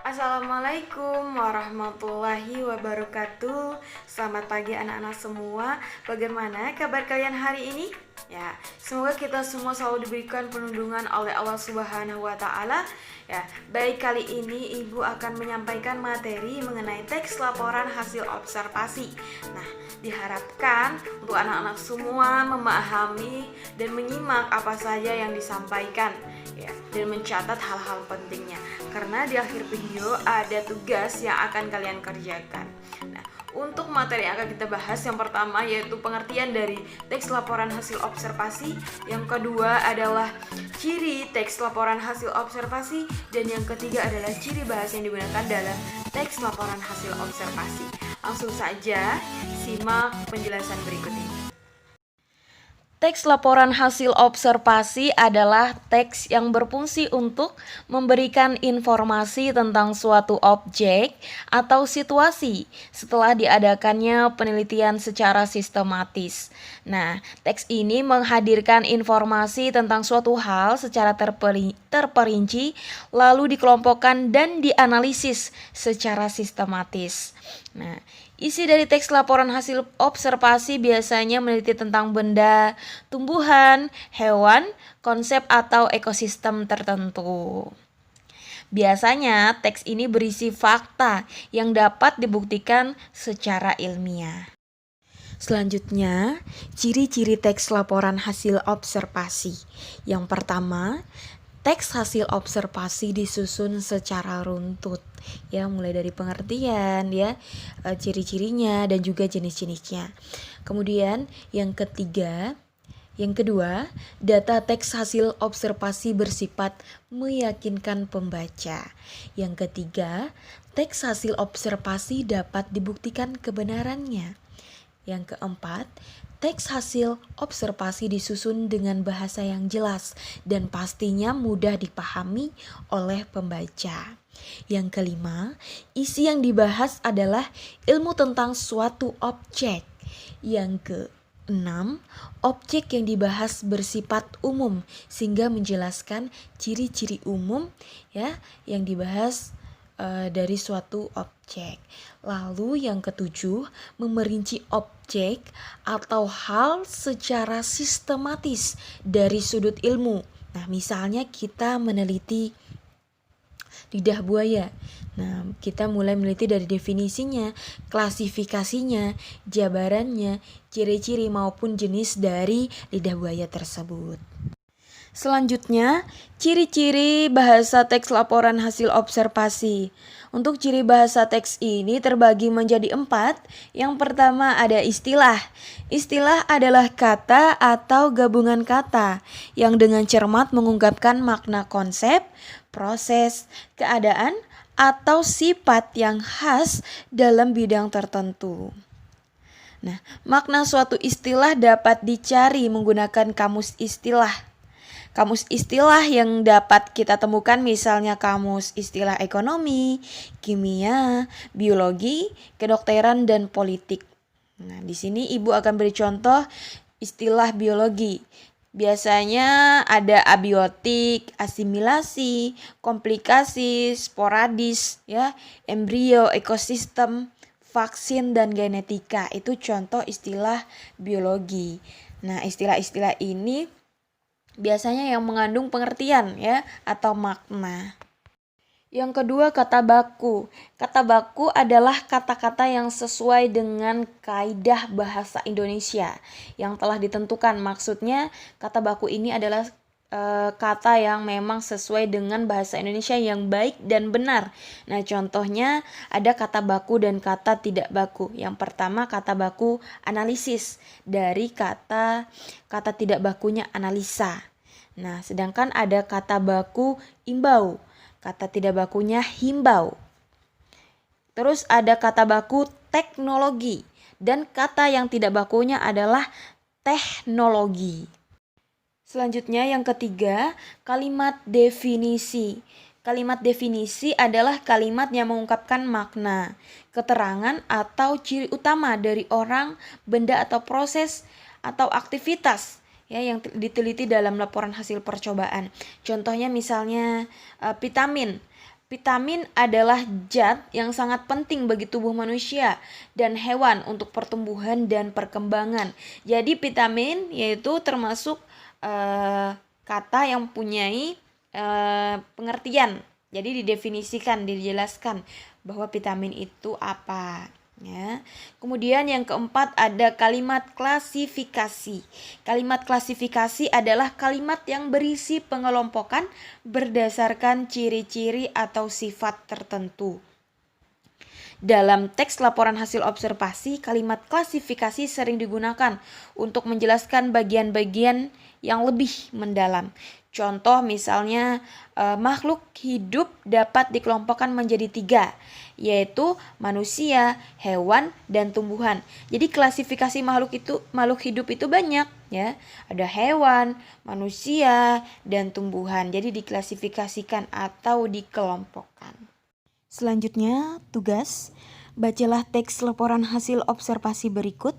Assalamualaikum warahmatullahi wabarakatuh. Selamat pagi anak-anak semua. Bagaimana kabar kalian hari ini? Ya, semoga kita semua selalu diberikan perlindungan oleh Allah Subhanahu wa taala. Ya, baik, kali ini Ibu akan menyampaikan materi mengenai teks laporan hasil observasi. Nah, diharapkan untuk anak-anak semua memahami dan menyimak apa saja yang disampaikan, ya, dan mencatat hal-hal pentingnya. Karena di akhir video ada tugas yang akan kalian kerjakan. Nah, untuk materi yang akan kita bahas, yang pertama yaitu pengertian dari teks laporan hasil observasi, yang kedua adalah ciri teks laporan hasil observasi, dan yang ketiga adalah ciri bahasa yang digunakan dalam teks laporan hasil observasi. Langsung saja simak penjelasan berikut ini. Teks laporan hasil observasi adalah teks yang berfungsi untuk memberikan informasi tentang suatu objek atau situasi setelah diadakannya penelitian secara sistematis. Nah, teks ini menghadirkan informasi tentang suatu hal secara terperinci, lalu dikelompokkan dan dianalisis secara sistematis. Nah, isi dari teks laporan hasil observasi biasanya meneliti tentang benda, tumbuhan, hewan, konsep atau ekosistem tertentu. Biasanya teks ini berisi fakta yang dapat dibuktikan secara ilmiah. Selanjutnya, ciri-ciri teks laporan hasil observasi. Yang pertama, teks hasil observasi disusun secara runtut, ya, mulai dari pengertian, ya, ciri-cirinya dan juga jenis-jenisnya. Kemudian yang kedua, data teks hasil observasi bersifat meyakinkan pembaca. Yang ketiga, teks hasil observasi dapat dibuktikan kebenarannya. Yang keempat, teks hasil observasi disusun dengan bahasa yang jelas dan pastinya mudah dipahami oleh pembaca. Yang kelima, isi yang dibahas adalah ilmu tentang suatu objek. Yang keenam, objek yang dibahas bersifat umum sehingga menjelaskan ciri-ciri umum, ya, yang dibahas dari suatu objek. Lalu yang ketujuh, memerinci objek atau hal secara sistematis dari sudut ilmu. Nah, misalnya kita meneliti lidah buaya. Nah, kita mulai meneliti dari definisinya, klasifikasinya, jabarannya, ciri-ciri maupun jenis dari lidah buaya tersebut. Selanjutnya, ciri-ciri bahasa teks laporan hasil observasi. Untuk ciri bahasa teks ini terbagi menjadi 4. Yang pertama ada istilah. Istilah adalah kata atau gabungan kata yang dengan cermat mengungkapkan makna konsep, proses, keadaan, atau sifat yang khas dalam bidang tertentu. Nah, makna suatu istilah dapat dicari menggunakan kamus istilah. Kamus istilah yang dapat kita temukan misalnya kamus istilah ekonomi, kimia, biologi, kedokteran, dan politik. Nah, di sini Ibu akan beri contoh istilah biologi. Biasanya ada abiotik, asimilasi, komplikasi, sporadis, ya, embrio, ekosistem, vaksin, dan genetika. Itu contoh istilah biologi. Nah, istilah-istilah ini biasanya yang mengandung pengertian, ya, atau makna. Yang kedua, kata baku. Kata baku adalah kata-kata yang sesuai dengan kaidah bahasa Indonesia yang telah ditentukan. Maksudnya, kata baku ini adalah kata yang memang sesuai dengan bahasa Indonesia yang baik dan benar. Nah, contohnya ada kata baku dan kata tidak baku. Yang pertama, kata baku analisis, dari kata tidak bakunya analisa. Nah, sedangkan ada kata baku imbau, kata tidak bakunya himbau. Terus ada kata baku teknologi, dan kata yang tidak bakunya adalah teknologi. Selanjutnya yang ketiga, kalimat definisi. Kalimat definisi adalah kalimat yang mengungkapkan makna, keterangan atau ciri utama dari orang, benda atau proses atau aktivitas, ya, yang diteliti dalam laporan hasil percobaan. Contohnya misalnya vitamin. Vitamin adalah zat yang sangat penting bagi tubuh manusia dan hewan untuk pertumbuhan dan perkembangan. Jadi vitamin yaitu termasuk kata yang mempunyai pengertian. Jadi didefinisikan, dijelaskan bahwa vitamin itu apa. Ya. Kemudian yang keempat ada kalimat klasifikasi. Kalimat klasifikasi adalah kalimat yang berisi pengelompokan berdasarkan ciri-ciri atau sifat tertentu. Dalam teks laporan hasil observasi, kalimat klasifikasi sering digunakan untuk menjelaskan bagian-bagian yang lebih mendalam. Contoh misalnya makhluk hidup dapat dikelompokkan menjadi 3, yaitu manusia, hewan, dan tumbuhan. Jadi klasifikasi makhluk hidup itu banyak ya. Ada hewan, manusia, dan tumbuhan. Jadi diklasifikasikan atau dikelompokkan. Selanjutnya tugas, bacalah teks laporan hasil observasi berikut